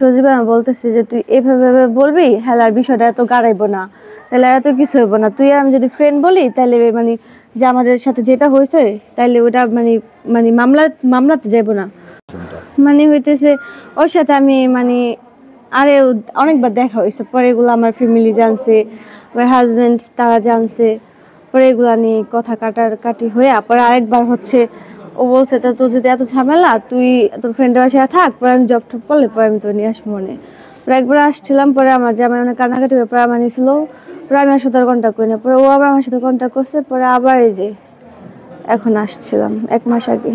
সজীব আমি বলতেছি যে তুই এভাবে বলবি, হেলার বিষয়টা এত গাড়াইবো না, তাহলে এত কিছু হইব না। তুই আমি যদি ফ্রেন্ড বলি তাহলে মানে যে আমাদের সাথে যেটা হয়েছে তাইলে ওটা মানে মানে মামলাতে যাইব না। মানে হইতেছে ওর সাথে আমি মানে আরে অনেকবার দেখা হয়েছে, পরে এগুলো আমার ফ্যামিলি জানছে, আমার হাজবেন্ড তারা জানছে, পরে এগুলা নিয়ে কথা কাটাকাটি হয়ে পরে আরেকবার হচ্ছে ও বলছে তা তোর যদি এত ঝামেলা তুই তোর ফ্রেন্ডের বাসায় থাক, পরে আমি জব টপ করলে পরে আমি তো নিয়ে আসবো মনে। পরে একবার আসছিলাম, পরে আমার জামাই অনেক কান্নাকাটি ব্যাপার আমার নিয়েছিল, পরে আমি আর সাথে কন্ট্যাক্ট করি না, পরে ও আবার আমার সাথে কন্ট্যাক্ট করছে, পরে আবার এই যে এখন আসছিলাম 1 মাস আগে।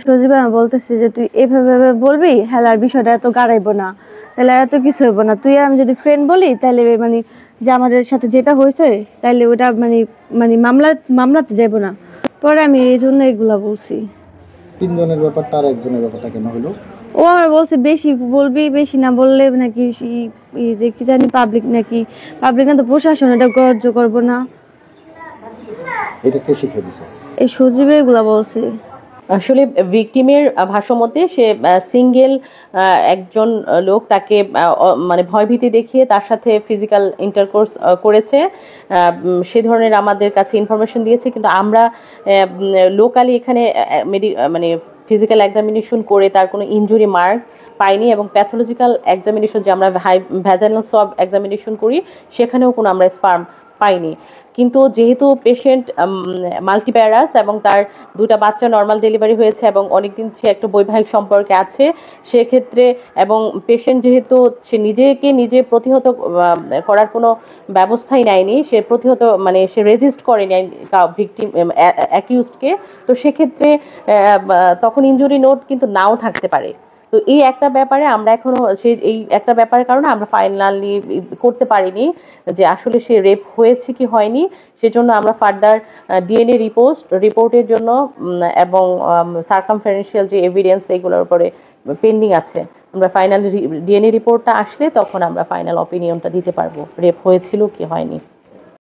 সজীব আমি বলতেছি যে তুই এভাবে বলবি, হেলার বিষয়টা এত গাড়াইবো না, তাহলে এত কিছু হইব না। তুই আমি যদি ফ্রেন্ড বলি তাহলে মানে যে আমাদের সাথে যেটা হয়েছে তাইলে ওটা মানে মানে মামলাতে যাইব না। পরে আমি এই জন্য এগুলা বলছি। 3 জনের ব্যাপারটা আর একজনের ব্যাপারটা কেন হলো? ও আমার বলছে বেশি বলবি, বেশি না বললে নাকি যে কি জানি পাবলিক না তো প্রশাসন এটা গ্রাহ্য করবো না। এটা কে শিখিয়ে দিছে? এই সজীব এগুলা বলছে। আসলে ভিকটিমের ভাষ্যমতে সে সিঙ্গেল একজন লোক তাকে মানে ভয়ভীতি দেখিয়ে তার সাথে ফিজিক্যাল ইন্টারকোর্স করেছে, সে ধরনের আমাদের কাছে ইনফরমেশন দিয়েছে। কিন্তু আমরা লোকালি এখানে মানে ফিজিক্যাল এক্সামিনেশন করে তার কোনো ইনজুরি মার্ক পাইনি, এবং প্যাথোলজিক্যাল এক্সামিনেশন যে আমরা ভ্যাজাইনাল সোয়াব এক্সামিনেশন করি সেখানেও কোনো আমরা স্পার্ম পাইনি। কিন্তু যেহেতু পেশেন্ট মাল্টিপ্যারাস এবং তার 2টা বাচ্চা নর্মাল ডেলিভারি হয়েছে এবং অনেকদিন সে একটা বৈবাহিক সম্পর্কে আছে, সেক্ষেত্রে এবং পেশেন্ট যেহেতু সে নিজে প্রতিহত করার কোনো ব্যবস্থাই নেয়নি, সে প্রতিহত মানে সে রেজিস্ট করেনি ভিকটিম অ্যাকিউজডকে, তো সেক্ষেত্রে তখন ইনজুরি নোট কিন্তু নাও থাকতে পারে। তো এই একটা ব্যাপারে আমরা এখনো এই একটা ব্যাপারের কারণে আমরা ফাইনালি করতে পারিনি যে আসলে সে রেপ হয়েছে কি হয়নি। সেজন্য আমরা ফার্দার ডিএনএ রিপোর্টের জন্য এবং সার্কামফারেন্সিয়াল যে এভিডেন্স এগুলোর উপরে পেন্ডিং আছে। আমরা ফাইনাল ডিএনএ রিপোর্টটা আসলে তখন আমরা ফাইনাল অপিনিয়নটা দিতে পারবো রেপ হয়েছিল কি হয়নি।